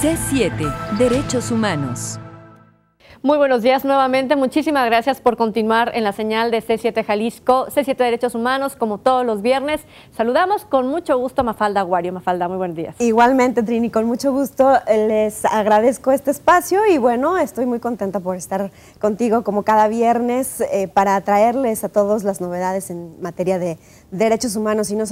C7, Derechos Humanos. Muy buenos días nuevamente, muchísimas gracias por continuar en la señal de C7 Jalisco, C7 Derechos Humanos, como todos los viernes. Saludamos con mucho gusto a Mafalda Aguario. Mafalda, muy buenos días. Igualmente, Trini, con mucho gusto les agradezco este espacio y bueno, estoy muy contenta por estar contigo como cada viernes para traerles a todos las novedades en materia de derechos humanos y no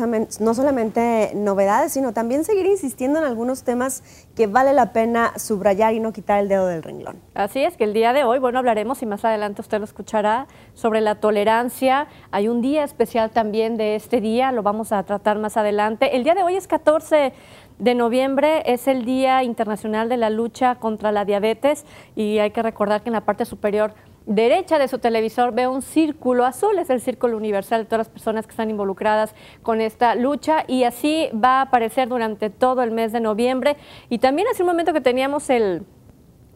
solamente novedades, sino también seguir insistiendo en algunos temas que vale la pena subrayar y no quitar el dedo del renglón. Así es, que el día de hoy, bueno, hablaremos y más adelante usted lo escuchará sobre la tolerancia. Hay un día especial también de este día, lo vamos a tratar más adelante. El día de hoy es 14 de noviembre, es el Día Internacional de la Lucha contra la Diabetes y hay que recordar que en la parte superior derecha de su televisor ve un círculo azul, es el círculo universal de todas las personas que están involucradas con esta lucha y así va a aparecer durante todo el mes de noviembre. Y también hace un momento que teníamos el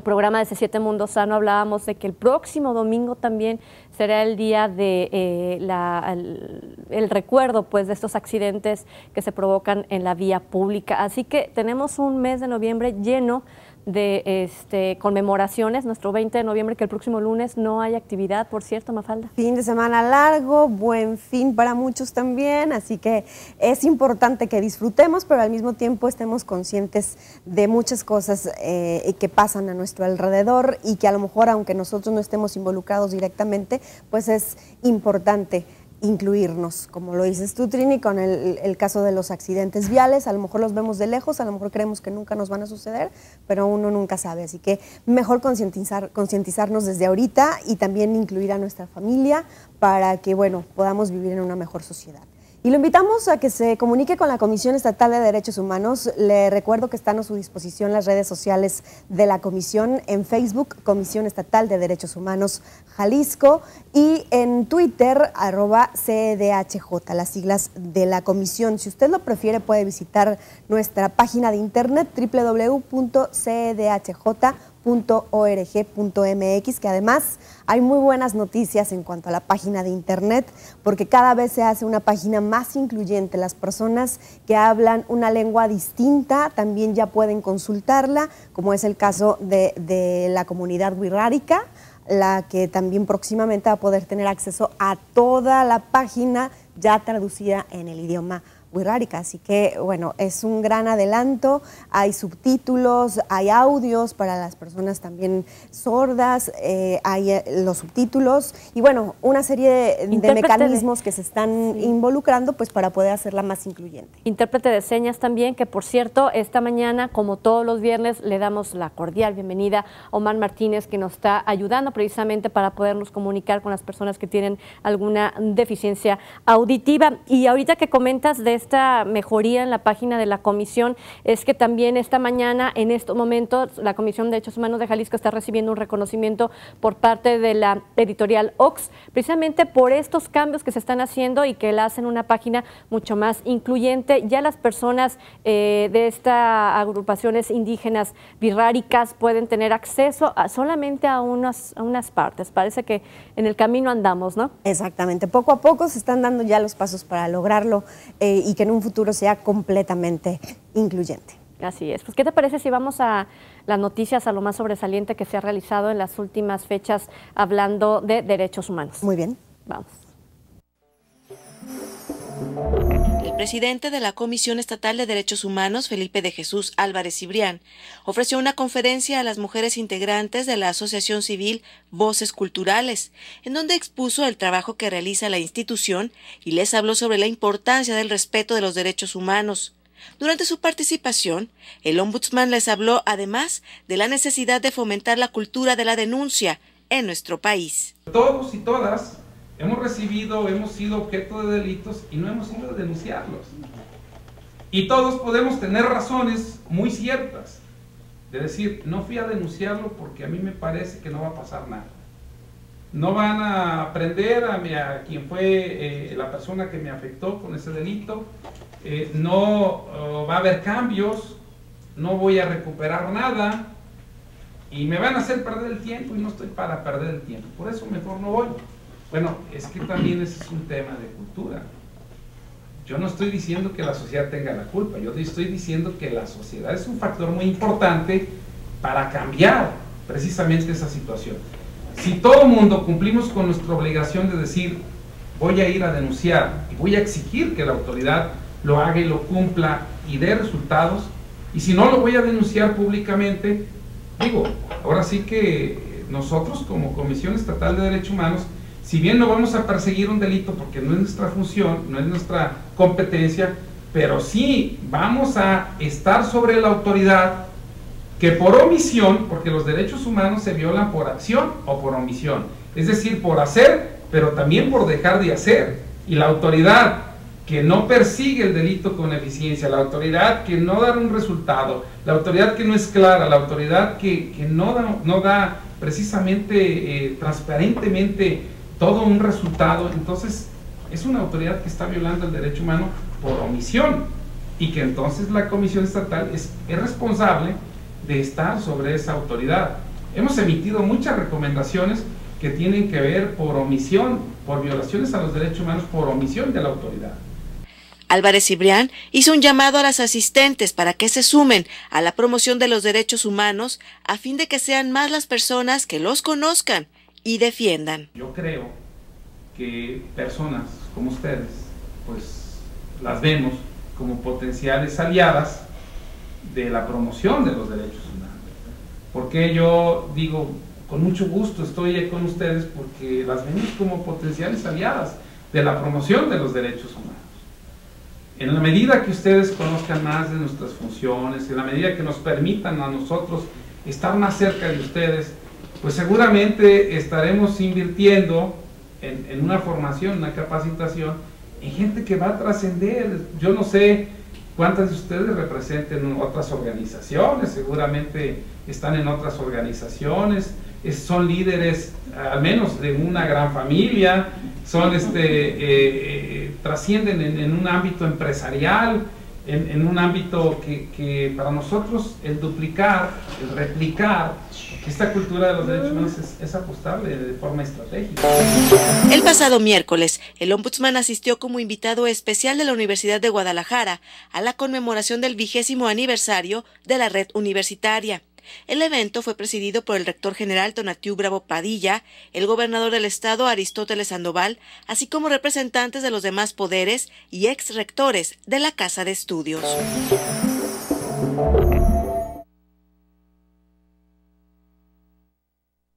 programa de C7 Mundo Sano, hablábamos de que el próximo domingo también será el día de el recuerdo pues de estos accidentes que se provocan en la vía pública. Así que tenemos un mes de noviembre lleno de conmemoraciones, nuestro 20 de noviembre, que el próximo lunes no hay actividad, por cierto, Mafalda. Fin de semana largo, buen fin para muchos también, así que es importante que disfrutemos, pero al mismo tiempo estemos conscientes de muchas cosas que pasan a nuestro alrededor y que a lo mejor, aunque nosotros no estemos involucrados directamente, pues es importante incluirnos, como lo dices tú, Trini, con el caso de los accidentes viales. A lo mejor los vemos de lejos, a lo mejor creemos que nunca nos van a suceder, pero uno nunca sabe, así que mejor concientizarnos desde ahorita y también incluir a nuestra familia para que, bueno, podamos vivir en una mejor sociedad. Y lo invitamos a que se comunique con la Comisión Estatal de Derechos Humanos. Le recuerdo que están a su disposición las redes sociales de la Comisión, en Facebook, Comisión Estatal de Derechos Humanos Jalisco, y en Twitter, @CDHJ, las siglas de la Comisión. Si usted lo prefiere, puede visitar nuestra página de internet, www.cdhj.org.mx, que además hay muy buenas noticias en cuanto a la página de internet, porque cada vez se hace una página más incluyente. Las personas que hablan una lengua distinta también ya pueden consultarla, como es el caso de la comunidad wixárika, la que también próximamente va a poder tener acceso a toda la página ya traducida en el idioma wixárika. Así que, bueno, es un gran adelanto, hay subtítulos, hay audios para las personas también sordas, hay los subtítulos y, bueno, una serie de mecanismos que se están involucrando pues para poder hacerla más incluyente. Intérprete de señas también, que por cierto, esta mañana, como todos los viernes, le damos la cordial bienvenida a Omar Martínez, que nos está ayudando precisamente para podernos comunicar con las personas que tienen alguna deficiencia auditiva. Y ahorita que comentas de esta mejoría en la página de la Comisión, es que también esta mañana, en estos momentos, la Comisión de Derechos Humanos de Jalisco está recibiendo un reconocimiento por parte de la editorial Ox, precisamente por estos cambios que se están haciendo y que la hacen una página mucho más incluyente. Ya las personas de estas agrupaciones indígenas wixárikas pueden tener acceso solamente a unas partes. Parece que en el camino andamos, ¿no? Exactamente, poco a poco se están dando ya los pasos para lograrlo y que en un futuro sea completamente incluyente. Así es. Pues, ¿qué te parece si vamos a las noticias, a lo más sobresaliente que se ha realizado en las últimas fechas hablando de derechos humanos? Muy bien. Vamos. El presidente de la Comisión Estatal de Derechos Humanos, Felipe de Jesús Álvarez Cibrián, ofreció una conferencia a las mujeres integrantes de la Asociación Civil Voces Culturales, en donde expuso el trabajo que realiza la institución y les habló sobre la importancia del respeto de los derechos humanos. Durante su participación, el ombudsman les habló además de la necesidad de fomentar la cultura de la denuncia en nuestro país. Todos y todas hemos sido objeto de delitos y no hemos ido a denunciarlos. Y todos podemos tener razones muy ciertas de decir, no fui a denunciarlo porque a mí me parece que no va a pasar nada. No van a prender a quien fue la persona que me afectó con ese delito, no va a haber cambios, no voy a recuperar nada y me van a hacer perder el tiempo y no estoy para perder el tiempo, por eso mejor no voy. Bueno, es que también ese es un tema de cultura. yo no estoy diciendo que la sociedad tenga la culpa, yo estoy diciendo que la sociedad es un factor muy importante para cambiar precisamente esa situación. Si todo el mundo cumplimos con nuestra obligación de decir, voy a ir a denunciar y voy a exigir que la autoridad lo haga y lo cumpla y dé resultados, y si no lo voy a denunciar públicamente, digo, ahora sí que nosotros como Comisión Estatal de Derechos Humanos, si bien no vamos a perseguir un delito porque no es nuestra función, no es nuestra competencia, pero sí vamos a estar sobre la autoridad que por omisión, porque los derechos humanos se violan por acción o por omisión, es decir, por hacer, pero también por dejar de hacer, y la autoridad que no persigue el delito con eficiencia, la autoridad que no da un resultado, la autoridad que no es clara, la autoridad que no da precisamente transparentemente todo un resultado, entonces es una autoridad que está violando el derecho humano por omisión, y que entonces la Comisión Estatal es responsable de estar sobre esa autoridad. Hemos emitido muchas recomendaciones que tienen que ver por omisión, por violaciones a los derechos humanos, por omisión de la autoridad. Álvarez Cibrián hizo un llamado a las asistentes para que se sumen a la promoción de los derechos humanos a fin de que sean más las personas que los conozcan y defiendan. Yo creo que personas como ustedes, pues las vemos como potenciales aliadas de la promoción de los derechos humanos. Porque yo digo, con mucho gusto estoy con ustedes porque las vemos como potenciales aliadas de la promoción de los derechos humanos. En la medida que ustedes conozcan más de nuestras funciones, en la medida que nos permitan a nosotros estar más cerca de ustedes, pues seguramente estaremos invirtiendo en una formación, una capacitación, en gente que va a trascender. Yo no sé cuántas de ustedes representen otras organizaciones, seguramente están en otras organizaciones, son líderes al menos de una gran familia, son trascienden en un ámbito empresarial, en un ámbito que para nosotros el duplicar, el replicar esta cultura de los derechos humanos es apostable de forma estratégica. El pasado miércoles, el ombudsman asistió como invitado especial de la Universidad de Guadalajara a la conmemoración del 20º aniversario de la red universitaria. El evento fue presidido por el rector general Tonatiu Bravo Padilla, el gobernador del estado Aristóteles Sandoval, así como representantes de los demás poderes y ex rectores de la Casa de Estudios.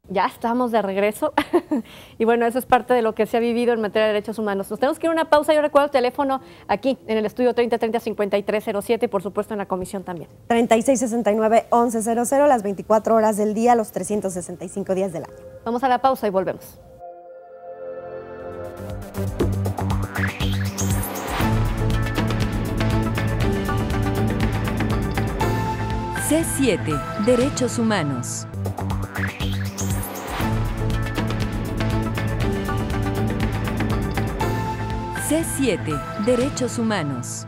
Ya estamos de regreso y bueno, eso es parte de lo que se ha vivido en materia de derechos humanos. Nos tenemos que ir a una pausa. Yo recuerdo el teléfono aquí en el estudio 3030-5307 y por supuesto en la comisión también. 3669-1100, las 24 horas del día, los 365 días del año. Vamos a la pausa y volvemos. C7, Derechos Humanos. C7, Derechos Humanos.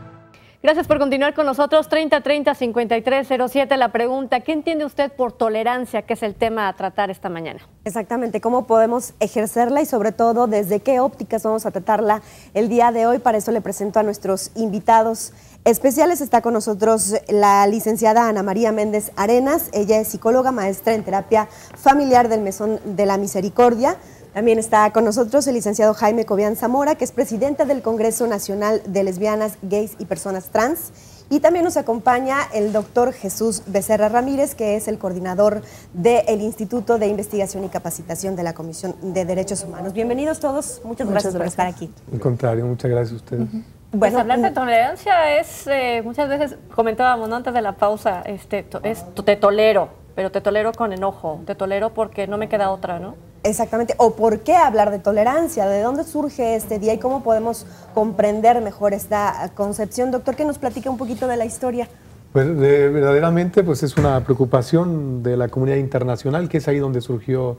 Gracias por continuar con nosotros. 3030-5307, la pregunta, ¿qué entiende usted por tolerancia, que es el tema a tratar esta mañana? Exactamente, ¿cómo podemos ejercerla y sobre todo desde qué ópticas vamos a tratarla el día de hoy? Para eso le presento a nuestros invitados especiales. Está con nosotros la licenciada Ana María Méndez Arenas. Ella es psicóloga, maestra en terapia familiar del Mesón de la Misericordia. También está con nosotros el licenciado Jaime Cobian Zamora, que es presidente del Congreso Nacional de Lesbianas, Gays y Personas Trans. Y también nos acompaña el doctor Jesús Becerra Ramírez, que es el coordinador del Instituto de Investigación y Capacitación de la Comisión de Derechos Humanos. Bienvenidos todos, muchas gracias por estar aquí. Al contrario, muchas gracias a ustedes. Bueno, pues hablar de tolerancia es, muchas veces comentábamos, ¿no?, antes de la pausa, te tolero, pero te tolero con enojo, te tolero porque no me queda otra, ¿no? Exactamente, o por qué hablar de tolerancia, de dónde surge este día y cómo podemos comprender mejor esta concepción. Doctor, que nos platique un poquito de la historia. Pues verdaderamente pues es una preocupación de la comunidad internacional, que es ahí donde surgió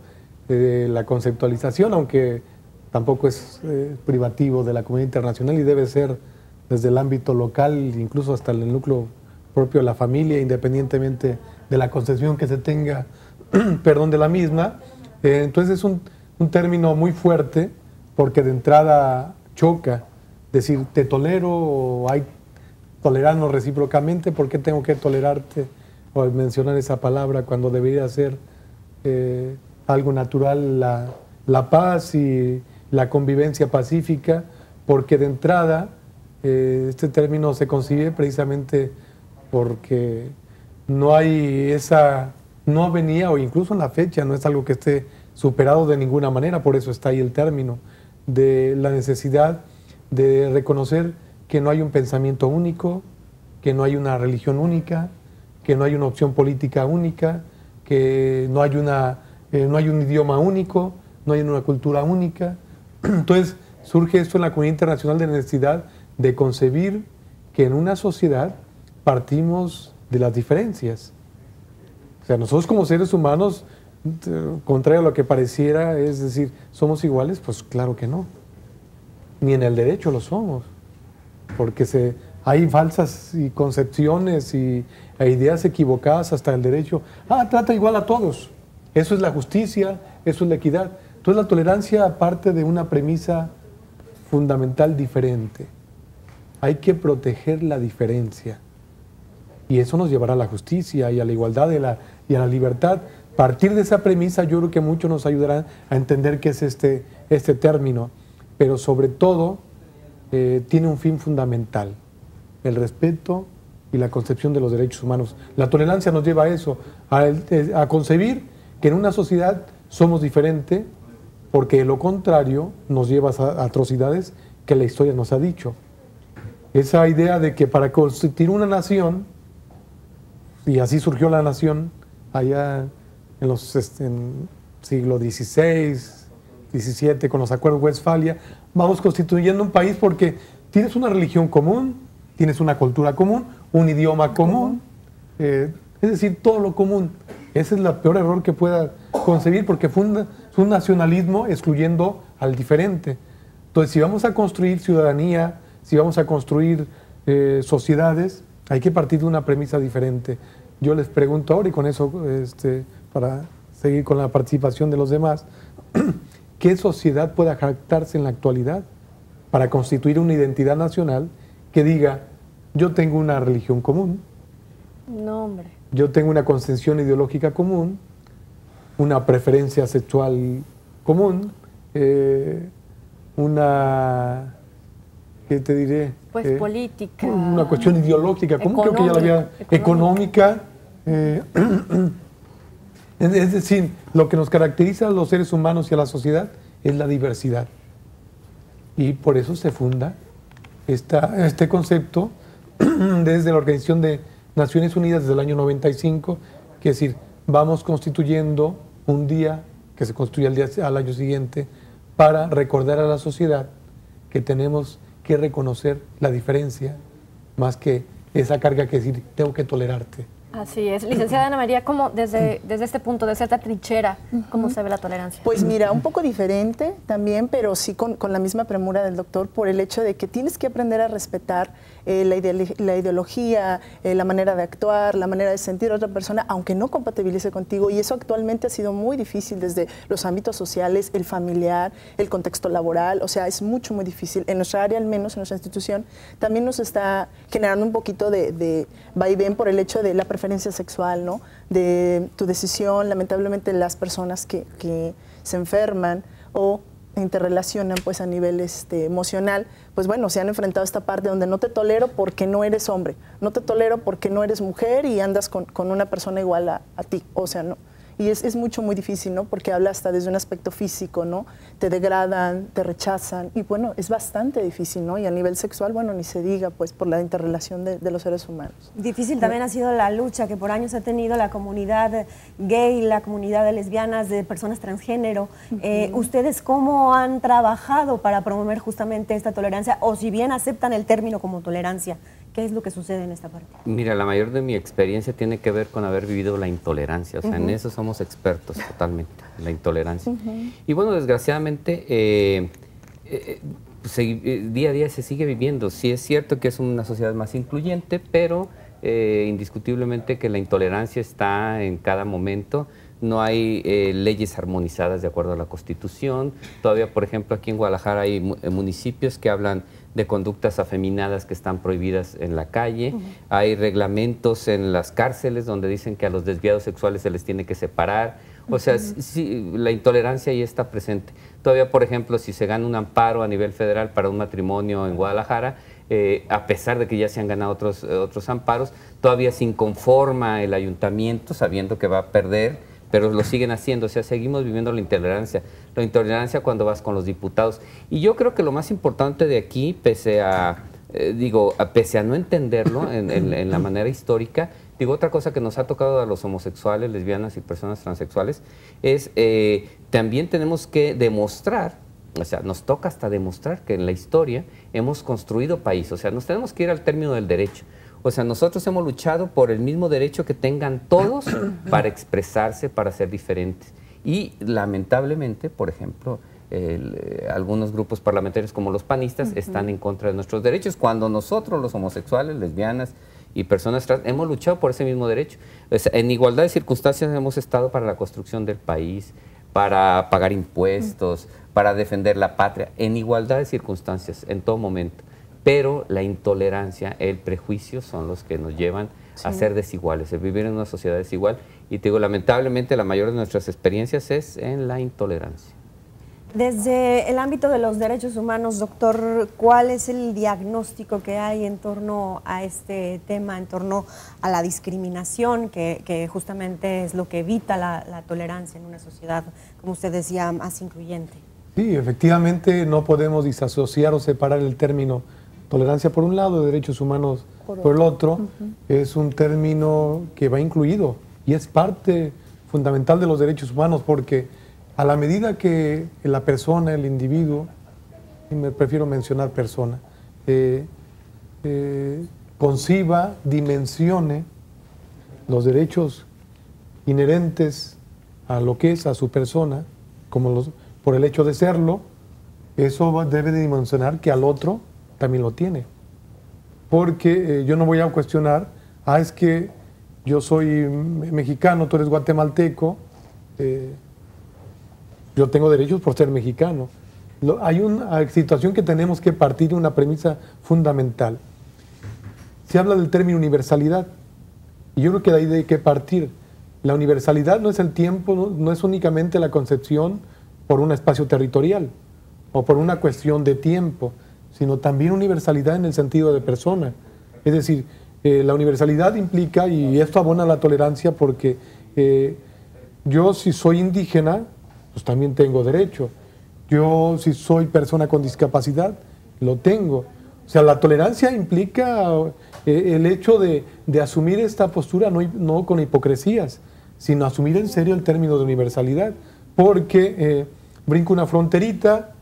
la conceptualización, aunque tampoco es privativo de la comunidad internacional y debe ser desde el ámbito local, incluso hasta el núcleo propio de la familia, independientemente de la concepción que se tenga perdón, de la misma. Entonces es un término muy fuerte porque de entrada choca decir te tolero o hay tolerarnos recíprocamente, ¿por qué tengo que tolerarte o mencionar esa palabra cuando debería ser algo natural la paz y la convivencia pacífica? Porque de entrada este término se concibe precisamente porque no hay no venía, o incluso en la fecha, no es algo que esté superado de ninguna manera, por eso está ahí el término, de la necesidad de reconocer que no hay un pensamiento único, que no hay una religión única, que no hay una opción política única, que no hay un idioma único, no hay una cultura única. Entonces surge esto en la comunidad internacional de necesidad de concebir que en una sociedad partimos de las diferencias. O sea, nosotros como seres humanos, contrario a lo que pareciera, es decir, ¿somos iguales? Pues claro que no. Ni en el derecho lo somos. Porque hay falsas concepciones e ideas equivocadas hasta el derecho. Trata igual a todos. Eso es la justicia, eso es la equidad. Entonces la tolerancia parte de una premisa fundamental diferente. Hay que proteger la diferencia. Y eso nos llevará a la justicia y a la igualdad y a la libertad. Partir de esa premisa yo creo que mucho nos ayudará a entender qué es este término. Pero sobre todo tiene un fin fundamental, el respeto y la concepción de los derechos humanos. La tolerancia nos lleva a eso, a concebir que en una sociedad somos diferentes, porque de lo contrario nos lleva a atrocidades que la historia nos ha dicho. Esa idea de que para constituir una nación, y así surgió la nación allá en los siglo XVI, XVII, con los acuerdos de Westfalia, vamos constituyendo un país porque tienes una religión común, tienes una cultura común, un idioma común, es decir, todo lo común. Ese es el peor error que pueda concebir, porque fue un nacionalismo excluyendo al diferente. Entonces, si vamos a construir ciudadanía, si vamos a construir sociedades, hay que partir de una premisa diferente. Yo les pregunto ahora, y con eso, para seguir con la participación de los demás, ¿qué sociedad pueda jactarse en la actualidad para constituir una identidad nacional que diga, yo tengo una religión común? No, hombre. Yo tengo una concepción ideológica común, una preferencia sexual común, una, ¿qué te diré? Pues política. Una cuestión ideológica común, creo que ya la había, económica. Es decir, lo que nos caracteriza a los seres humanos y a la sociedad es la diversidad. Y por eso se funda este concepto desde la Organización de Naciones Unidas desde el año 95, que es decir, vamos constituyendo un día que se construye al año siguiente para recordar a la sociedad que tenemos que reconocer la diferencia más que esa carga que decir, tengo que tolerarte. Así es. Licenciada Ana María, ¿cómo desde este punto, desde esta trinchera, cómo se ve la tolerancia? Pues mira, un poco diferente también, pero sí con la misma premura del doctor, por el hecho de que tienes que aprender a respetar la ideología, la manera de actuar, la manera de sentir a otra persona, aunque no compatibilice contigo. Y eso actualmente ha sido muy difícil desde los ámbitos sociales, el familiar, el contexto laboral. O sea, es mucho, muy difícil. En nuestra área, al menos en nuestra institución, también nos está generando un poquito de vaivén por el hecho de la preferencia sexual, ¿no? De tu decisión. Lamentablemente, las personas que se enferman o interrelacionan pues a nivel emocional, pues bueno, se han enfrentado a esta parte donde no te tolero porque no eres hombre, no te tolero porque no eres mujer y andas con una persona igual a ti, o sea, no. Y es mucho, muy difícil, ¿no? Porque habla hasta desde un aspecto físico, ¿no? Te degradan, te rechazan y bueno, es bastante difícil, ¿no? Y a nivel sexual, bueno, ni se diga, pues por la interrelación de los seres humanos. Difícil también ha sido la lucha que por años ha tenido la comunidad gay, la comunidad de lesbianas, de personas transgénero. ¿Ustedes cómo han trabajado para promover justamente esta tolerancia? O si bien aceptan el término como tolerancia, ¿qué es lo que sucede en esta parte? Mira, la mayor de mi experiencia tiene que ver con haber vivido la intolerancia. O sea, en eso somos expertos totalmente, en la intolerancia. Y bueno, desgraciadamente, día a día se sigue viviendo. Sí es cierto que es una sociedad más incluyente, pero indiscutiblemente que la intolerancia está en cada momento. No hay leyes armonizadas de acuerdo a la Constitución. Todavía, por ejemplo, aquí en Guadalajara hay municipios que hablan de conductas afeminadas que están prohibidas en la calle. Hay reglamentos en las cárceles donde dicen que a los desviados sexuales se les tiene que separar. O sea, sí, la intolerancia ahí está presente. Todavía, por ejemplo, si se gana un amparo a nivel federal para un matrimonio en Guadalajara, a pesar de que ya se han ganado otros amparos, todavía se inconforma el ayuntamiento sabiendo que va a perder, pero lo siguen haciendo. O sea, seguimos viviendo la intolerancia cuando vas con los diputados. Y yo creo que lo más importante de aquí, pese a no entenderlo en la manera histórica, otra cosa que nos ha tocado a los homosexuales, lesbianas y personas transexuales es también tenemos que demostrar, o sea, nos toca hasta demostrar que en la historia hemos construido país. O sea, nos tenemos que ir al término del derecho. O sea, nosotros hemos luchado por el mismo derecho que tengan todos para expresarse, para ser diferentes. Y lamentablemente, por ejemplo, algunos grupos parlamentarios como los panistas están en contra de nuestros derechos, cuando nosotros, los homosexuales, lesbianas y personas trans, hemos luchado por ese mismo derecho. O sea, en igualdad de circunstancias hemos estado para la construcción del país, para pagar impuestos, para defender la patria, en igualdad de circunstancias, en todo momento. Pero la intolerancia, el prejuicio son los que nos llevan a ser desiguales, a vivir en una sociedad desigual. Y te digo, lamentablemente la mayor de nuestras experiencias es en la intolerancia. Desde el ámbito de los derechos humanos, doctor, ¿cuál es el diagnóstico que hay en torno a este tema, en torno a la discriminación, que justamente es lo que evita la tolerancia en una sociedad, como usted decía, más incluyente? Sí, efectivamente no podemos disasociar o separar el término tolerancia por un lado, derechos humanos por el otro. Es un término que va incluido y es parte fundamental de los derechos humanos, porque a la medida que la persona, el individuo, y me prefiero mencionar persona, conciba, dimensione los derechos inherentes a lo que es, a su persona, por el hecho de serlo, eso debe de dimensionar que al otro también lo tiene. Porque yo no voy a cuestionar, es que yo soy mexicano, tú eres guatemalteco, yo tengo derechos por ser mexicano. Hay una situación que tenemos que partir de una premisa fundamental. Se habla del término universalidad, y yo creo que de ahí hay que partir. La universalidad no es el tiempo, no es únicamente la concepción por un espacio territorial o por una cuestión de tiempo, sino también universalidad en el sentido de persona. Es decir, la universalidad implica, y esto abona la tolerancia, porque yo si soy indígena, pues también tengo derecho. Yo si soy persona con discapacidad, lo tengo. O sea, la tolerancia implica el hecho de asumir esta postura no con hipocresías, sino asumir en serio el término de universalidad, porque brinco una fronterita,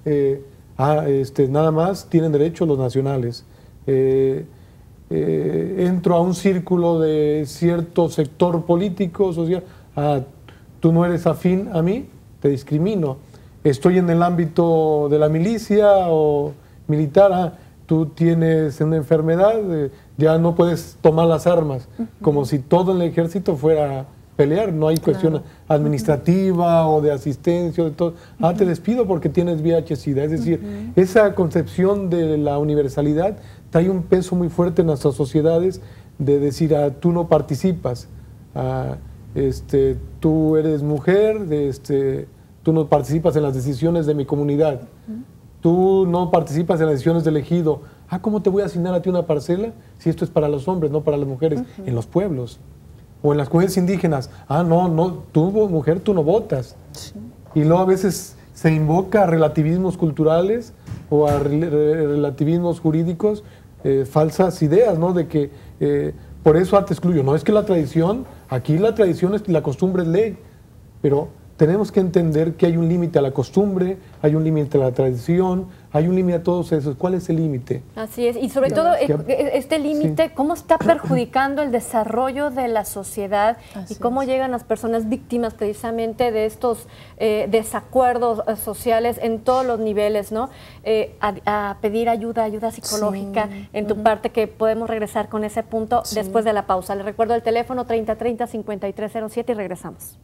nada más tienen derecho los nacionales. Entro a un círculo de cierto sector político, social, tú no eres afín a mí, te discrimino. Estoy en el ámbito de la milicia o militar, tú tienes una enfermedad, ya no puedes tomar las armas, como si todo en el ejército fuera pelear, no hay cuestión administrativa o de asistencia, o de todo. Te despido porque tienes VIH-Sida. Es decir, esa concepción de la universalidad trae un peso muy fuerte en nuestras sociedades, de decir, tú no participas, tú eres mujer, tú no participas en las decisiones de mi comunidad, tú no participas en las decisiones del ejido. ¿Cómo te voy a asignar a ti una parcela si esto es para los hombres, no para las mujeres? En los pueblos o en las comunidades indígenas, no, tú mujer, tú no votas. Y luego a veces se invoca a relativismos culturales o a relativismos jurídicos, falsas ideas, ¿no? De que por eso te excluyo. No es que la tradición, aquí la tradición es, la costumbre es ley, pero tenemos que entender que hay un límite a la costumbre, hay un límite a la tradición, hay un límite a todos esos. ¿Cuál es el límite? Así es, y sobre todo este límite, ¿cómo está perjudicando el desarrollo de la sociedad? Y cómo llegan las personas víctimas precisamente de estos desacuerdos sociales en todos los niveles, ¿no? A pedir ayuda psicológica en tu parte, que podemos regresar con ese punto después de la pausa. Les recuerdo el teléfono 3030-5307 y regresamos.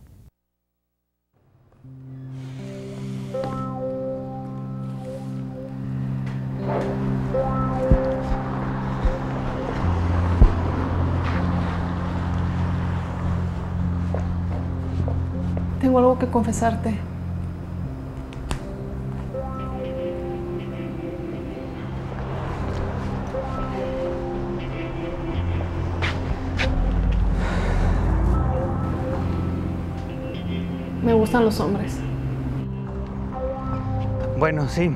Tengo algo que confesarte. Me gustan los hombres. Bueno, sí.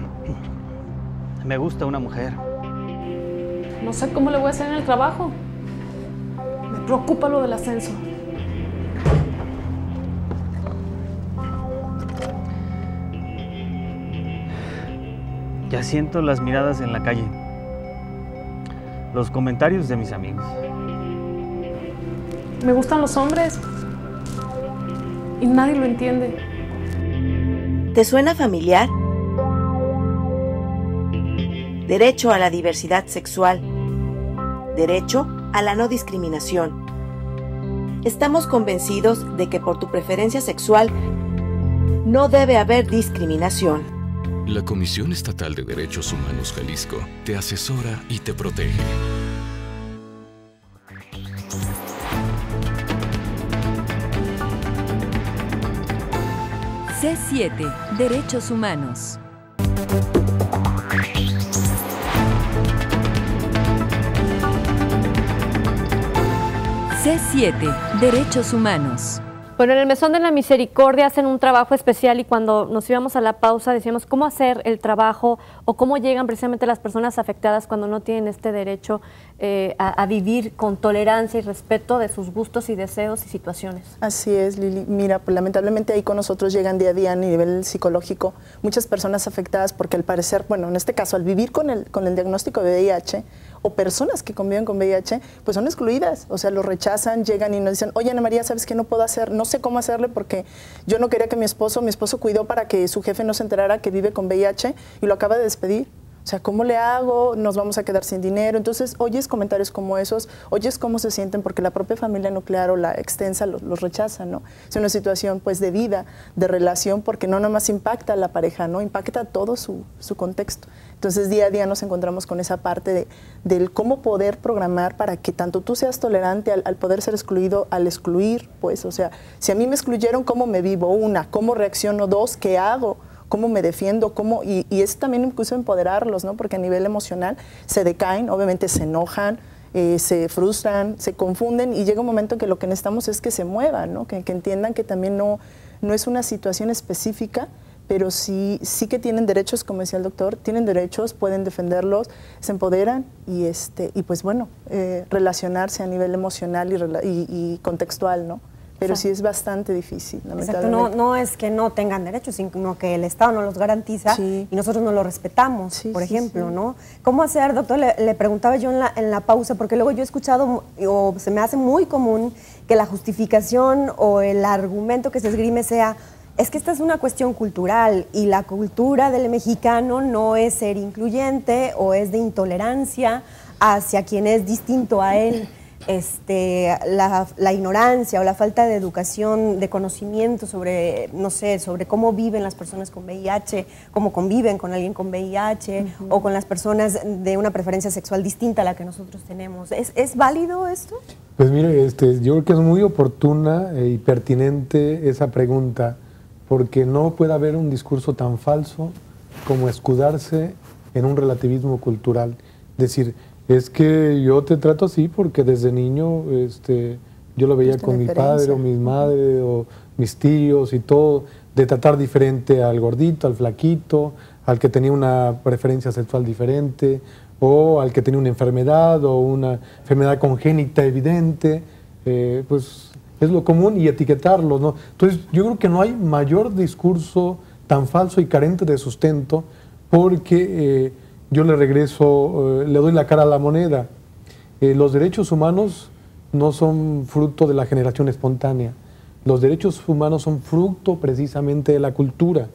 Me gusta una mujer. No sé cómo le voy a hacer en el trabajo. Me preocupa lo del ascenso. Ya siento las miradas en la calle. Los comentarios de mis amigos. Me gustan los hombres. Y nadie lo entiende. ¿Te suena familiar? Derecho a la diversidad sexual. Derecho a la no discriminación. Estamos convencidos de que por tu preferencia sexual no debe haber discriminación. La Comisión Estatal de Derechos Humanos Jalisco te asesora y te protege. C7, Derechos Humanos. C7, Derechos Humanos. Bueno, en el Mesón de la Misericordia hacen un trabajo especial y cuando nos íbamos a la pausa decíamos cómo hacer el trabajo o cómo llegan precisamente las personas afectadas cuando no tienen este derecho a vivir con tolerancia y respeto de sus gustos y deseos y situaciones. Así es, Lili. Mira, pues lamentablemente ahí con nosotros llegan día a día a nivel psicológico muchas personas afectadas porque al parecer, bueno, en este caso al vivir con el diagnóstico de VIH, o personas que conviven con VIH, pues son excluidas, o sea, lo rechazan, llegan y nos dicen, oye Ana María, ¿sabes qué no puedo hacer? No sé cómo hacerle porque yo no quería que mi esposo cuidó para que su jefe no se enterara que vive con VIH y lo acaba de despedir. O sea, ¿cómo le hago? Nos vamos a quedar sin dinero. Entonces, oyes comentarios como esos, oyes cómo se sienten porque la propia familia nuclear o la extensa los rechaza, ¿no? Es una situación, pues, de vida, de relación, porque no nomás impacta a la pareja, ¿no? Impacta todo su contexto. Entonces, día a día nos encontramos con esa parte del cómo poder programar para que tanto tú seas tolerante al poder ser excluido, al excluir, pues, o sea, si a mí me excluyeron, ¿cómo me vivo? Una, ¿cómo reacciono? Dos, ¿qué hago? ¿Cómo me defiendo? Y es también incluso empoderarlos, ¿no? Porque a nivel emocional se decaen, obviamente se enojan, se frustran, se confunden y llega un momento que lo que necesitamos es que se muevan, ¿no? Que entiendan que también no es una situación específica, pero sí que tienen derechos, como decía el doctor, tienen derechos, pueden defenderlos, se empoderan y pues bueno, relacionarse a nivel emocional y contextual, ¿no? Pero sí es bastante difícil, lamentablemente. Exacto, no es que no tengan derechos, sino que el Estado no los garantiza y nosotros no los respetamos, por ejemplo, ¿no? ¿Cómo hacer, doctor? Le preguntaba yo en la pausa, porque luego yo he escuchado, o se me hace muy común, que la justificación o el argumento que se esgrime sea, es que esta es una cuestión cultural y la cultura del mexicano no es ser incluyente o es de intolerancia hacia quien es distinto a él. La ignorancia o la falta de educación, de conocimiento sobre, no sé, sobre cómo viven las personas con VIH, cómo conviven con alguien con VIH o con las personas de una preferencia sexual distinta a la que nosotros tenemos. ¿Es válido esto? Pues mire, yo creo que es muy oportuna y pertinente esa pregunta, porque no puede haber un discurso tan falso como escudarse en un relativismo cultural. Es decir, es que yo te trato así porque desde niño yo lo veía con mi padre o mi madre o mis tíos y todo, de tratar diferente al gordito, al flaquito, al que tenía una preferencia sexual diferente o al que tenía una enfermedad o una enfermedad congénita evidente, pues es lo común y etiquetarlos, ¿no? Entonces yo creo que no hay mayor discurso tan falso y carente de sustento porque yo le regreso, le doy la cara a la moneda. Los derechos humanos no son fruto de la generación espontánea. Los derechos humanos son fruto precisamente de la cultura.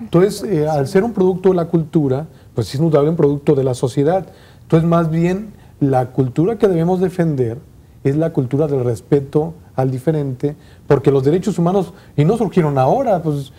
Entonces, al ser un producto de la cultura, pues es indudable un producto de la sociedad. Entonces, más bien, la cultura que debemos defender es la cultura del respeto al diferente, porque los derechos humanos, y no surgieron ahora, pues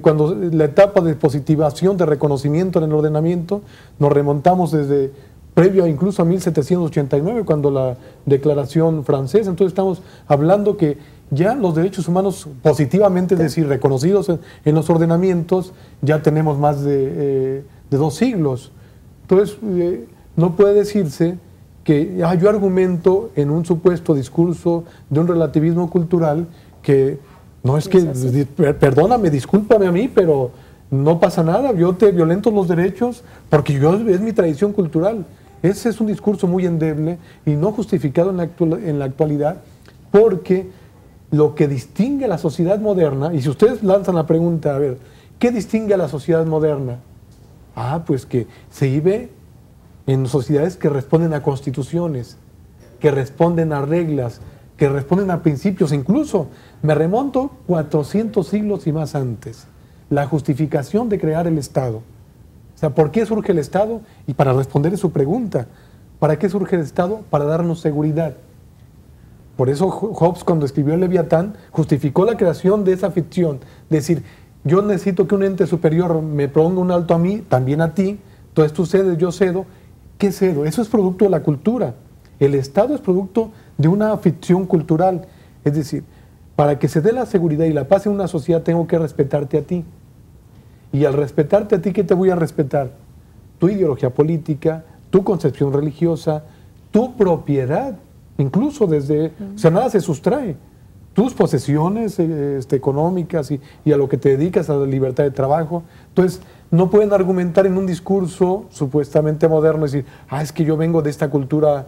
cuando la etapa de positivación, de reconocimiento en el ordenamiento, nos remontamos desde previo incluso a 1789, cuando la Declaración Francesa. Entonces estamos hablando que ya los derechos humanos positivamente, es decir, reconocidos en los ordenamientos, ya tenemos más de 2 siglos. Entonces, no puede decirse que yo argumento en un supuesto discurso de un relativismo cultural que no es que, perdóname, discúlpame a mí, pero no pasa nada, yo te violento los derechos porque es mi tradición cultural. Ese es un discurso muy endeble y no justificado en la actualidad, porque lo que distingue a la sociedad moderna, y si ustedes lanzan la pregunta, a ver, ¿qué distingue a la sociedad moderna? Pues que se vive en sociedades que responden a constituciones, que responden a reglas, que responden a principios. Incluso me remonto 400 siglos y más antes, la justificación de crear el Estado. O sea, ¿por qué surge el Estado? Y para responder a su pregunta, ¿para qué surge el Estado? Para darnos seguridad. Por eso Hobbes, cuando escribió el Leviatán, justificó la creación de esa ficción. Decir, yo necesito que un ente superior me ponga un alto a mí, también a ti, entonces tú cedes, yo cedo. ¿Qué cedo? Eso es producto de la cultura. El Estado es producto de una ficción cultural. Es decir, para que se dé la seguridad y la paz en una sociedad, tengo que respetarte a ti. Y al respetarte a ti, ¿qué te voy a respetar? Tu ideología política, tu concepción religiosa, tu propiedad, incluso desde, o sea, nada se sustrae. Tus posesiones económicas y a lo que te dedicas, a la libertad de trabajo. Entonces, no pueden argumentar en un discurso supuestamente moderno, decir, es que yo vengo de esta cultura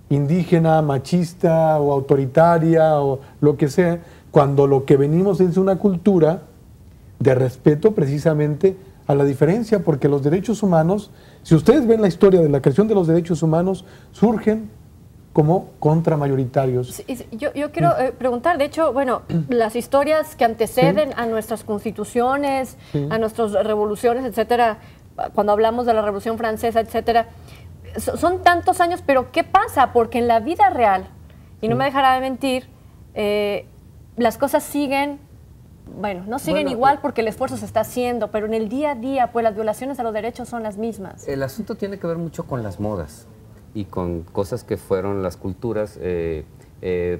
indígena, machista o autoritaria o lo que sea, cuando lo que venimos es una cultura de respeto precisamente a la diferencia, porque los derechos humanos, si ustedes ven la historia de la creación de los derechos humanos, surgen como contramayoritarios. Sí, yo quiero preguntar, de hecho, bueno, las historias que anteceden a nuestras constituciones, a nuestras revoluciones, etcétera, cuando hablamos de la Revolución Francesa, etcétera, son tantos años, pero ¿qué pasa? Porque en la vida real, y no me dejará de mentir, las cosas siguen, bueno, no siguen igual porque el esfuerzo se está haciendo, pero en el día a día, pues las violaciones a los derechos son las mismas. El asunto tiene que ver mucho con las modas y con cosas que fueron las culturas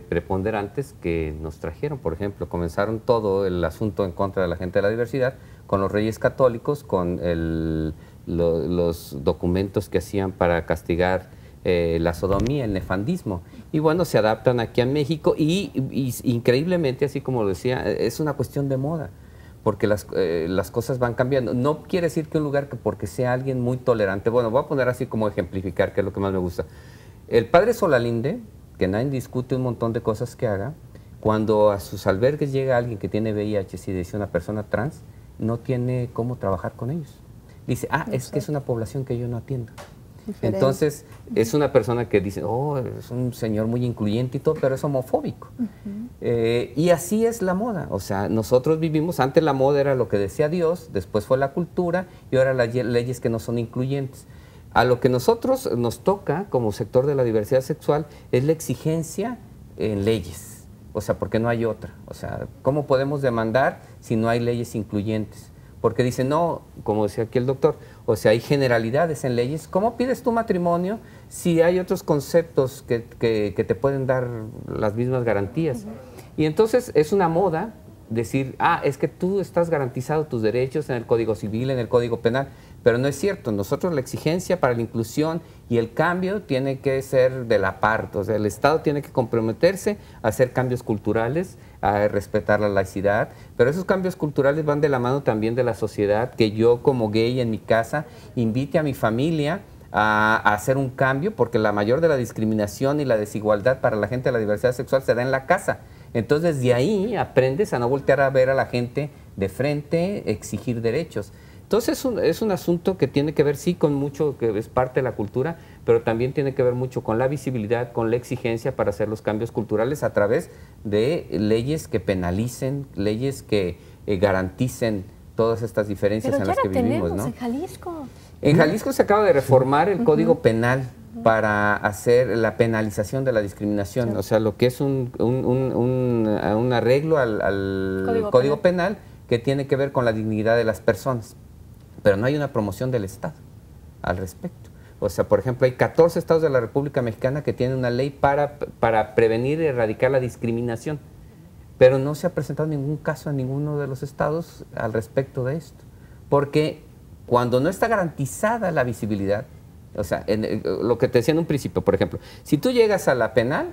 preponderantes que nos trajeron. Por ejemplo, comenzaron todo el asunto en contra de la gente de la diversidad con los reyes católicos, con los documentos que hacían para castigar la sodomía, el nefandismo. Y bueno, se adaptan aquí a México y increíblemente, así como lo decía, es una cuestión de moda, porque las cosas van cambiando. No quiere decir que un lugar que porque sea alguien muy tolerante, bueno, voy a poner así como ejemplificar, que es lo que más me gusta. El padre Solalinde, que nadie discute un montón de cosas que haga, cuando a sus albergues llega alguien que tiene VIH, si dice una persona trans, no tiene cómo trabajar con ellos. Dice, es que es una población que yo no atiendo. Diferente. Entonces, es una persona que dice, es un señor muy incluyente y todo, pero es homofóbico. Y así es la moda. O sea, nosotros vivimos, antes la moda era lo que decía Dios, después fue la cultura y ahora las leyes que no son incluyentes. A lo que nosotros nos toca como sector de la diversidad sexual es la exigencia en leyes. O sea, porque no hay otra. O sea, ¿cómo podemos demandar si no hay leyes incluyentes? Porque dicen, no, como decía aquí el doctor, o sea, hay generalidades en leyes. ¿Cómo pides tu matrimonio si hay otros conceptos que te pueden dar las mismas garantías? Y entonces es una moda decir, es que tú estás garantizado tus derechos en el Código Civil, en el Código Penal, pero no es cierto. Nosotros la exigencia para la inclusión y el cambio tiene que ser de la parte, o sea, el Estado tiene que comprometerse a hacer cambios culturales, a respetar la laicidad, pero esos cambios culturales van de la mano también de la sociedad, que yo como gay en mi casa invite a mi familia a hacer un cambio, porque la mayor de la discriminación y la desigualdad para la gente de la diversidad sexual se da en la casa. Entonces, de ahí aprendes a no voltear a ver a la gente de frente, exigir derechos. Entonces, es un asunto que tiene que ver, sí, con mucho, que es parte de la cultura, pero también tiene que ver mucho con la visibilidad, con la exigencia para hacer los cambios culturales a través de leyes que penalicen, leyes que garanticen todas estas diferencias en las que vivimos, ¿no? En Jalisco. En Jalisco se acaba de reformar el Código Penal para hacer la penalización de la discriminación, o sea, lo que es un arreglo al Código Penal que tiene que ver con la dignidad de las personas, pero no hay una promoción del Estado al respecto. O sea, por ejemplo, hay 14 estados de la República Mexicana que tienen una ley para prevenir y erradicar la discriminación, pero no se ha presentado ningún caso en ninguno de los estados al respecto de esto, porque cuando no está garantizada la visibilidad, o sea, lo que te decía en un principio, por ejemplo, si tú llegas a la penal,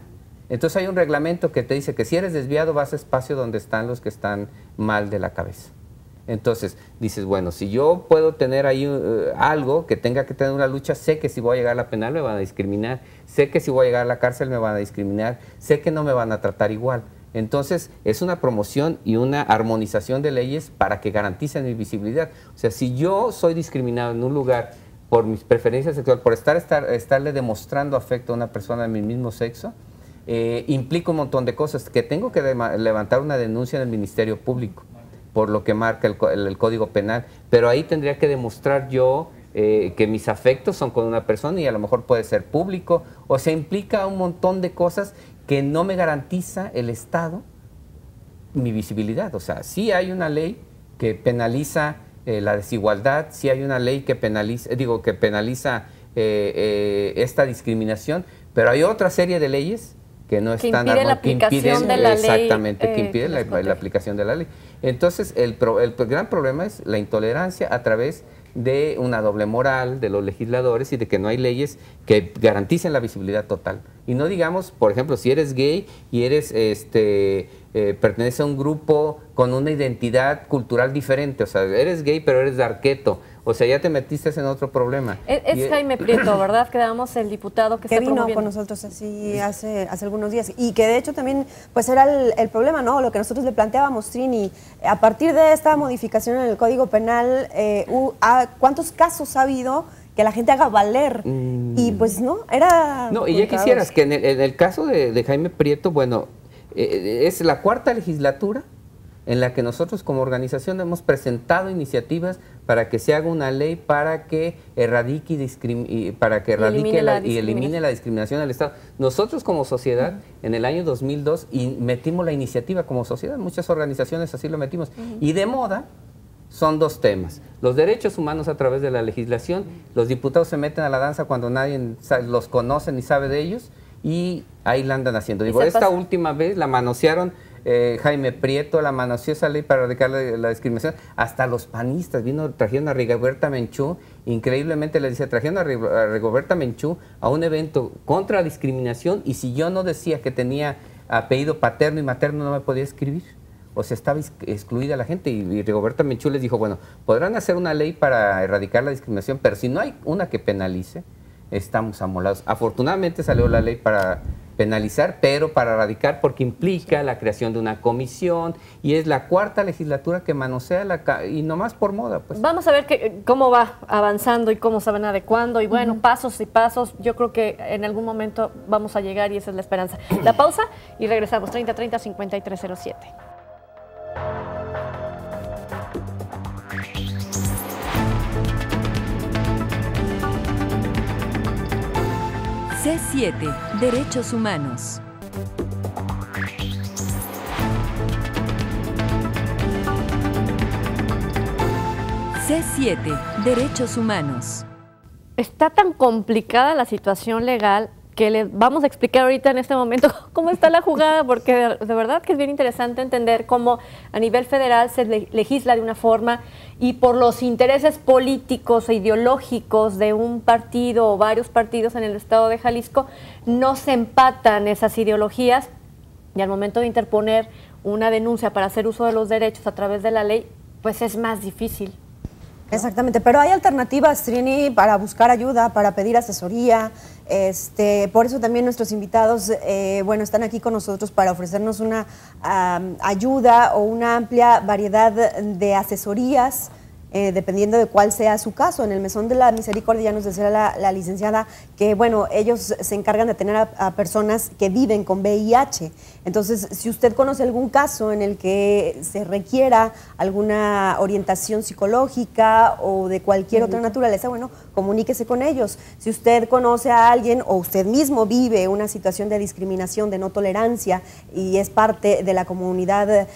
entonces hay un reglamento que te dice que si eres desviado vas a espacio donde están los que están mal de la cabeza. Entonces, dices, bueno, si yo puedo tener ahí algo que tenga que tener una lucha, sé que si voy a llegar a la penal me van a discriminar, sé que si voy a llegar a la cárcel me van a discriminar, sé que no me van a tratar igual. Entonces, es una promoción y una armonización de leyes para que garanticen mi visibilidad. O sea, si yo soy discriminado en un lugar por mis preferencias sexuales, por estarle demostrando afecto a una persona de mi mismo sexo, implica un montón de cosas, que tengo que levantar una denuncia en el Ministerio Público, por lo que marca el Código Penal, pero ahí tendría que demostrar yo que mis afectos son con una persona y a lo mejor puede ser público, o sea, implica un montón de cosas que no me garantiza el Estado mi visibilidad. O sea, sí hay una ley que penaliza la desigualdad, sí hay una ley que penaliza, esta discriminación, pero hay otra serie de leyes que no están impide la aplicación de la ley, exactamente, que impide la aplicación de la ley. Entonces, el gran problema es la intolerancia a través de una doble moral de los legisladores y de que no hay leyes que garanticen la visibilidad total. Y no digamos, por ejemplo, si eres gay y eres perteneces a un grupo con una identidad cultural diferente, o sea, eres gay pero eres darqueto, o sea, ya te metiste en otro problema. Es Jaime Prieto, ¿verdad? Quedamos el diputado que vino con nosotros así hace algunos días y que de hecho también pues era el problema, ¿no? Lo que nosotros le planteábamos, Trini, a partir de esta modificación en el Código Penal, ¿cuántos casos ha habido que la gente haga valer? Y pues no, era... No, y ya quisieras que en el caso de Jaime Prieto, bueno, es la 4ª legislatura en la que nosotros como organización hemos presentado iniciativas para que se haga una ley para que erradique y elimine la discriminación del Estado. Nosotros como sociedad, en el año 2002, metimos la iniciativa como sociedad, muchas organizaciones así lo metimos. Y de moda son 2 temas: los derechos humanos a través de la legislación, los diputados se meten a la danza cuando nadie los conoce ni sabe de ellos, y ahí la andan haciendo. Digo, esta última vez la manosearon, Jaime Prieto la manoseó esa ley para erradicar la discriminación, hasta los panistas trajeron a Rigoberta Menchú, increíblemente les decía, trajeron a Rigoberta Menchú a un evento contra la discriminación, y si yo no decía que tenía apellido paterno y materno no me podía escribir. O sea, estaba excluida la gente, y Rigoberta Menchú les dijo, bueno, podrán hacer una ley para erradicar la discriminación, pero si no hay una que penalice, estamos amolados. Afortunadamente salió la ley para penalizar, pero para erradicar, porque implica la creación de una comisión, y es la 4ª legislatura que manosea y nomás por moda. Pues. Vamos a ver cómo va avanzando y cómo se van adecuando, y bueno, pasos y pasos, yo creo que en algún momento vamos a llegar y esa es la esperanza. La pausa y regresamos, 3030-5307. C7, Derechos Humanos. C7, Derechos Humanos. Está tan complicada la situación legal que les vamos a explicar ahorita en este momento cómo está la jugada, porque de verdad que es bien interesante entender cómo a nivel federal se legisla de una forma y por los intereses políticos e ideológicos de un partido o varios partidos en el estado de Jalisco no se empatan esas ideologías, y al momento de interponer una denuncia para hacer uso de los derechos a través de la ley, pues es más difícil. Exactamente, pero hay alternativas, Trini, para buscar ayuda, para pedir asesoría. Por eso también nuestros invitados, están aquí con nosotros para ofrecernos una ayuda o una amplia variedad de asesorías, dependiendo de cuál sea su caso. En el Mesón de la Misericordia ya nos decía la licenciada que, ellos se encargan de tener a personas que viven con VIH. Entonces, si usted conoce algún caso en el que se requiera alguna orientación psicológica o de cualquier otra naturaleza, comuníquese con ellos. Si usted conoce a alguien o usted mismo vive una situación de discriminación, de no tolerancia y es parte de la comunidad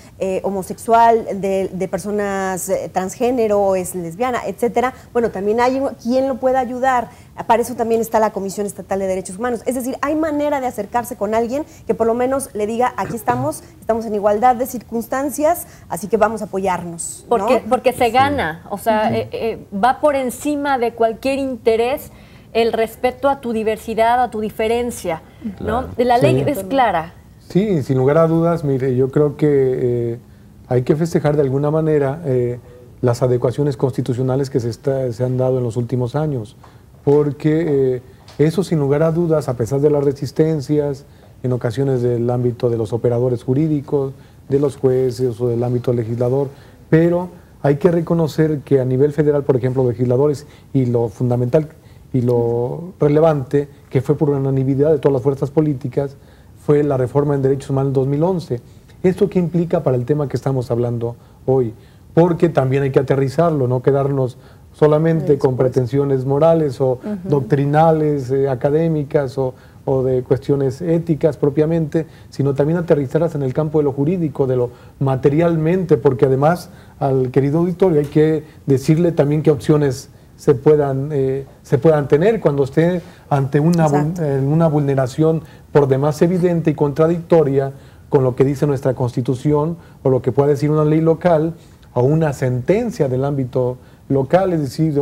homosexual, de personas transgénero, o es lesbiana, etcétera, también hay quien lo pueda ayudar para eso también está la Comisión Estatal de Derechos Humanos. Es decir, hay manera de acercarse con alguien que por lo menos le diga, aquí estamos en igualdad de circunstancias, así que vamos a apoyarnos, ¿no? Porque se gana, o sea, va por encima de cualquier interés el respeto a tu diversidad, a tu diferencia, ¿no? La ley es clara. Sí, sin lugar a dudas, mire, yo creo que hay que festejar de alguna manera las adecuaciones constitucionales que se han dado en los últimos años, porque eso sin lugar a dudas, a pesar de las resistencias, en ocasiones del ámbito de los operadores jurídicos, de los jueces o del ámbito legislador, pero hay que reconocer que a nivel federal, por ejemplo, legisladores, y lo fundamental y lo relevante, que fue por unanimidad de todas las fuerzas políticas, fue la reforma en derechos humanos en 2011. ¿Esto qué implica para el tema que estamos hablando hoy? Porque también hay que aterrizarlo, no quedarnos solamente con pretensiones morales o doctrinales, académicas o de cuestiones éticas propiamente, sino también aterrizarlas en el campo de lo jurídico, de lo materialmente, porque además al querido auditorio hay que decirle también qué opciones se puedan tener cuando esté ante una vulneración por demás evidente y contradictoria con lo que dice nuestra Constitución o lo que pueda decir una ley local o una sentencia del ámbito local, es decir,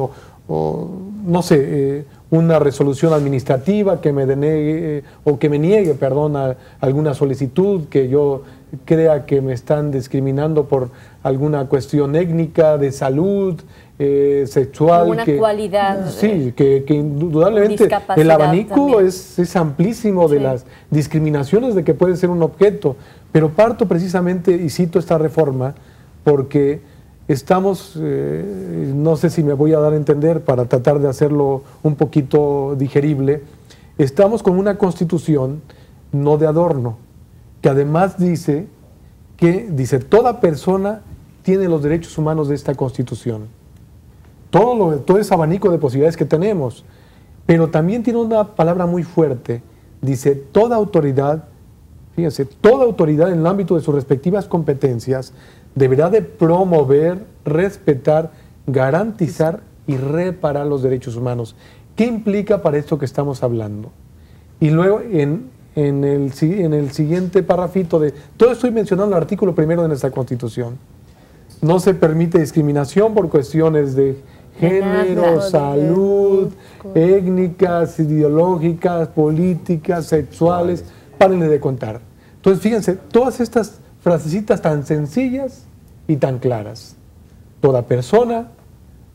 no sé, una resolución administrativa que me denegue o que me niegue, perdón, a alguna solicitud que yo crea que me están discriminando por alguna cuestión étnica, de salud, sexual. Una cualidad. Sí, que indudablemente el abanico es amplísimo de las discriminaciones de que puede ser un objeto, pero parto precisamente, y cito esta reforma, porque estamos, no sé si me voy a dar a entender para tratar de hacerlo un poquito digerible, estamos con una Constitución no de adorno, que además dice toda persona tiene los derechos humanos de esta Constitución. Todo ese abanico de posibilidades que tenemos, pero también tiene una palabra muy fuerte, dice toda autoridad, fíjense, toda autoridad en el ámbito de sus respectivas competencias deberá de promover, respetar, garantizar y reparar los derechos humanos. ¿Qué implica para esto que estamos hablando? Y luego en el siguiente parrafito todo estoy mencionando el artículo 1 de nuestra Constitución. No se permite discriminación por cuestiones de género, salud, étnicas, ideológicas, políticas, sexuales, párenle de contar. Entonces, fíjense, todas estas frasecitas tan sencillas y tan claras. Toda persona,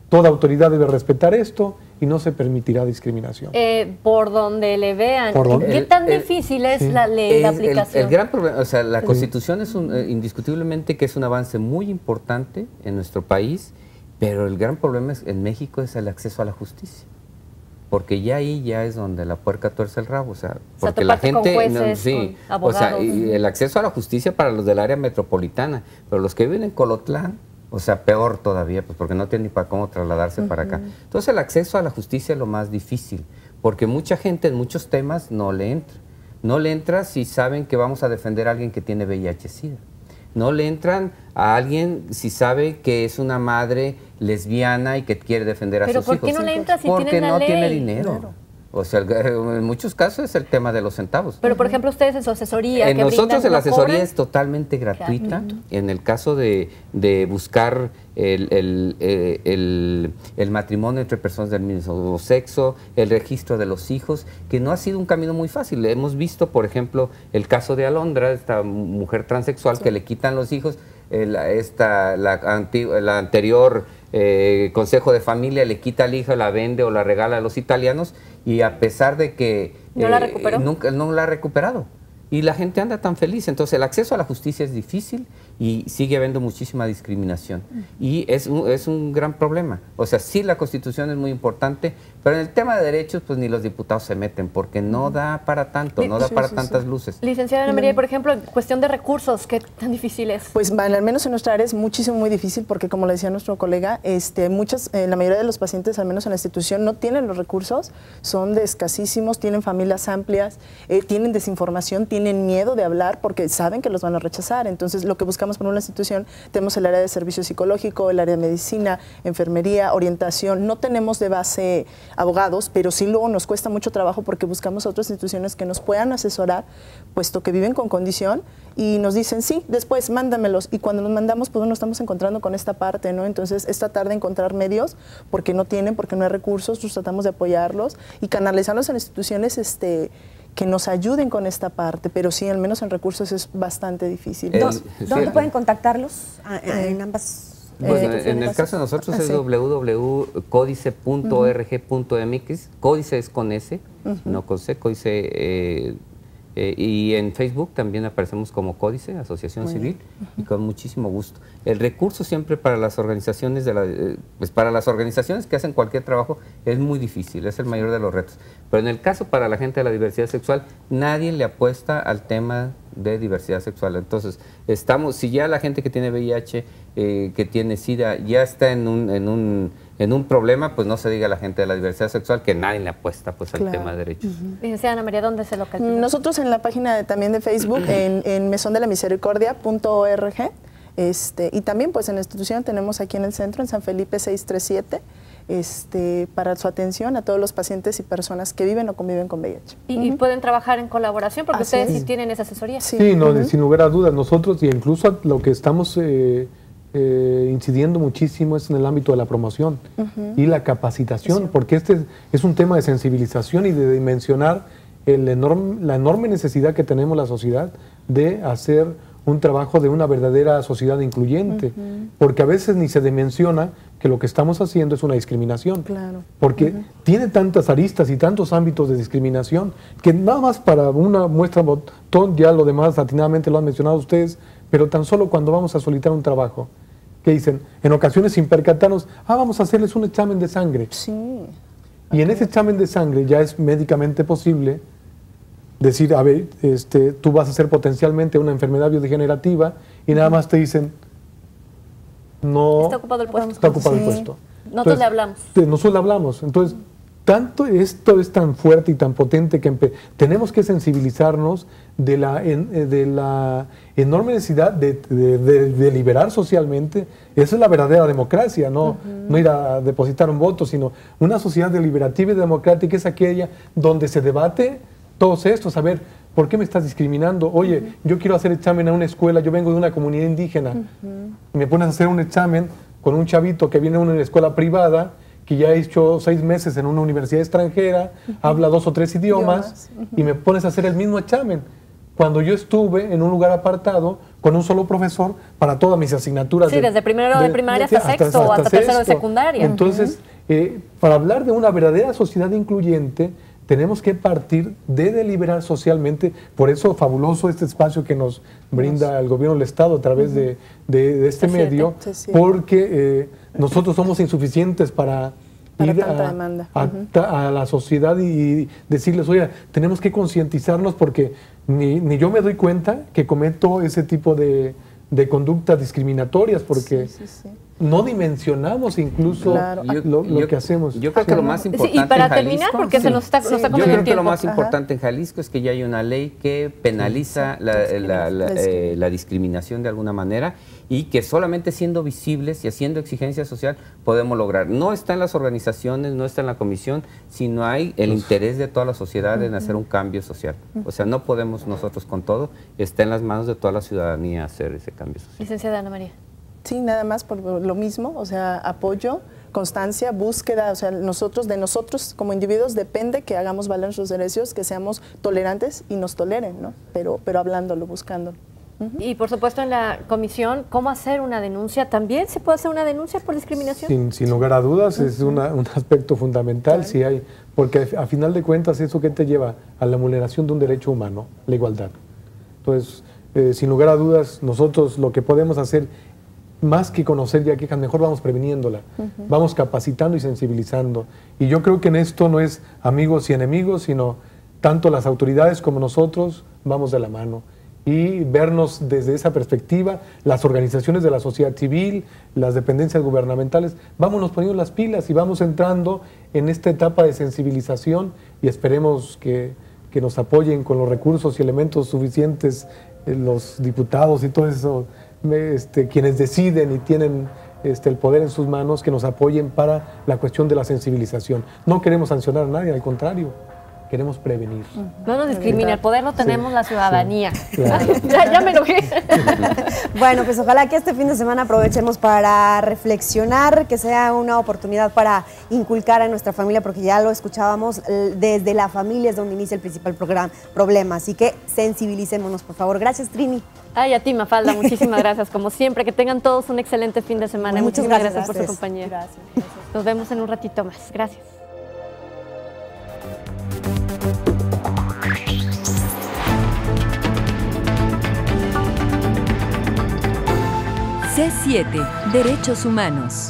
toda autoridad debe respetar esto y no se permitirá discriminación. Por donde le vean. ¿Qué tan difícil es la ley, la aplicación? El gran problema, o sea, la Constitución es indiscutiblemente que es un avance muy importante en nuestro país, pero el gran problema en México es el acceso a la justicia. Porque ya ahí ya es donde la puerca tuerce el rabo, o sea, porque la gente, con jueces, con abogados. O sea, y el acceso a la justicia para los del área metropolitana, pero los que viven en Colotlán, o sea, peor todavía, pues porque no tienen ni para cómo trasladarse para acá. Entonces el acceso a la justicia es lo más difícil, porque mucha gente en muchos temas no le entra. No le entra si saben que vamos a defender a alguien que tiene VIH-Sida. No le entran a alguien si sabe que es una madre lesbiana y que quiere defender a sus hijos. ¿Pero por qué no le entra si porque tienen la ley? Porque no tiene dinero. Claro. O sea, en muchos casos es el tema de los centavos. Pero, por ejemplo, ustedes en su asesoría... nosotros la asesoría es totalmente gratuita. En el caso de buscar el matrimonio entre personas del mismo sexo, el registro de los hijos, que no ha sido un camino muy fácil. Hemos visto, por ejemplo, el caso de Alondra, esta mujer transexual que le quitan los hijos. La anterior Consejo de Familia le quita al hijo, la vende o la regala a los italianos, y a pesar de que ¿no la recuperó? Nunca no la ha recuperado. Y la gente anda tan feliz. Entonces el acceso a la justicia es difícil y sigue habiendo muchísima discriminación. Y es un gran problema. O sea, sí, la Constitución es muy importante, pero en el tema de derechos, pues ni los diputados se meten, porque no da para tanto, no da para tantas luces. Licenciada Ana María, por ejemplo, en cuestión de recursos, ¿qué tan difícil es? Pues al menos en nuestra área es muchísimo, muy difícil, porque como le decía nuestro colega, la mayoría de los pacientes, al menos en la institución, no tienen los recursos, son de escasísimos, tienen familias amplias, tienen desinformación, tienen miedo de hablar porque saben que los van a rechazar. Entonces, lo que buscamos por una institución, tenemos el área de servicio psicológico, el área de medicina, enfermería, orientación. No tenemos de base abogados, pero sí luego nos cuesta mucho trabajo porque buscamos otras instituciones que nos puedan asesorar, puesto que viven con condición, y nos dicen, sí, después mándamelos. Y cuando nos mandamos, pues nos estamos encontrando con esta parte, ¿no? Entonces, es tratar de encontrar medios porque no tienen, porque no hay recursos, nosotros tratamos de apoyarlos y canalizarlos en instituciones que nos ayuden con esta parte, pero sí, al menos en recursos es bastante difícil. ¿Dónde pueden contactarlos? En ambas. En el caso de nosotros es www.codice.org.mx. Códice es con S, no con C, Códice. Y en Facebook también aparecemos como Códice, Asociación Civil, y con muchísimo gusto. El recurso siempre para las organizaciones pues para las organizaciones que hacen cualquier trabajo es muy difícil, es el mayor de los retos. Pero en el caso para la gente de la diversidad sexual, nadie le apuesta al tema de diversidad sexual. Entonces, si ya la gente que tiene VIH, que tiene SIDA, ya está en un problema, pues no se diga a la gente de la diversidad sexual que nadie le apuesta pues al tema de derechos. Licenciada Ana María, ¿dónde se localiza? Nosotros en la página también de Facebook, en mesondelammisericordia.org, y también pues en la institución tenemos aquí en el centro, en San Felipe 637, para su atención a todos los pacientes y personas que viven o conviven con VIH. ¿Y pueden trabajar en colaboración? Porque ustedes sí tienen esa asesoría. Sí, no, sin lugar a dudas. Nosotros, y incluso lo que estamos incidiendo muchísimo es en el ámbito de la promoción y la capacitación, porque este es un tema de sensibilización y de dimensionar la enorme necesidad que tenemos la sociedad de hacer un trabajo de una verdadera sociedad incluyente, porque a veces ni se dimensiona que lo que estamos haciendo es una discriminación, porque tiene tantas aristas y tantos ámbitos de discriminación que nada más para una muestra botón, ya lo demás atinadamente lo han mencionado ustedes, pero tan solo cuando vamos a solicitar un trabajo, que dicen, en ocasiones sin percatarnos, vamos a hacerles un examen de sangre. Y en ese examen de sangre ya es médicamente posible decir, a ver, tú vas a ser potencialmente una enfermedad biodegenerativa, y nada más te dicen, no, está ocupado el puesto. Está ocupado el puesto. Nosotros le hablamos. Nosotros le hablamos. Entonces, tanto esto es tan fuerte y tan potente que tenemos que sensibilizarnos de la enorme necesidad de liberar socialmente. Esa es la verdadera democracia, no ir a depositar un voto, sino una sociedad deliberativa y democrática es aquella donde se debate todos estos, a ver, ¿por qué me estás discriminando? Oye, yo quiero hacer examen a una escuela, yo vengo de una comunidad indígena, me pones a hacer un examen con un chavito que viene de una escuela privada, que ya ha hecho 6 meses en una universidad extranjera, habla 2 o 3 idiomas, y me pones a hacer el mismo examen, cuando yo estuve en un lugar apartado con un solo profesor para todas mis asignaturas. Sí, desde primero de primaria hasta sexto o hasta tercero de secundaria. Entonces, para hablar de una verdadera sociedad incluyente, tenemos que partir de deliberar socialmente. Por eso fabuloso este espacio que nos brinda el gobierno del Estado a través de este medio, porque nosotros somos insuficientes para ir a la sociedad y decirles, oye, tenemos que concientizarnos porque ni yo me doy cuenta que cometo ese tipo de conductas discriminatorias, porque no dimensionamos incluso lo que hacemos. Yo creo que lo más importante y para terminar, porque se nos está comiendo el tiempo. Yo creo que lo más importante en Jalisco es que ya hay una ley que penaliza la discriminación de alguna manera, y que solamente siendo visibles y haciendo exigencia social podemos lograr. No está en las organizaciones, no está en la comisión, sino hay el interés de toda la sociedad en hacer un cambio social. O sea, no podemos nosotros con todo, está en las manos de toda la ciudadanía hacer ese cambio social. Licenciada Ana María. Sí, nada más por lo mismo, o sea, apoyo, constancia, búsqueda, o sea, de nosotros como individuos depende que hagamos valer nuestros derechos, que seamos tolerantes y nos toleren, ¿no? Pero hablándolo, buscándolo. Y por supuesto en la comisión, ¿cómo hacer una denuncia? ¿También se puede hacer una denuncia por discriminación? Sin lugar a dudas, es un aspecto fundamental, sí hay, porque a final de cuentas eso que te lleva a la vulneración de un derecho humano, la igualdad. Entonces, sin lugar a dudas, nosotros lo que podemos hacer, más que conocer ya quejas, mejor vamos previniéndola, vamos capacitando y sensibilizando. Y yo creo que en esto no es amigos y enemigos, sino tanto las autoridades como nosotros vamos de la mano. Y vernos desde esa perspectiva, las organizaciones de la sociedad civil, las dependencias gubernamentales, vámonos poniendo las pilas y vamos entrando en esta etapa de sensibilización, y esperemos que que nos apoyen con los recursos y elementos suficientes, los diputados y todo eso, quienes deciden y tienen el poder en sus manos, que nos apoyen para la cuestión de la sensibilización. No queremos sancionar a nadie, al contrario, queremos prevenir. No nos discrimina, el poder lo tenemos la ciudadanía. Sí, claro. Ya me enojé. Bueno, pues ojalá que este fin de semana aprovechemos para reflexionar, que sea una oportunidad para inculcar a nuestra familia, porque ya lo escuchábamos, desde la familia es donde inicia el principal problema, así que sensibilicémonos, por favor. Gracias, Trini. Ay, a ti, Mafalda, muchísimas gracias. Como siempre, que tengan todos un excelente fin de semana. Muchas Muchísimas gracias por su compañía. Gracias. Nos vemos en un ratito más. Gracias. C7, Derechos Humanos.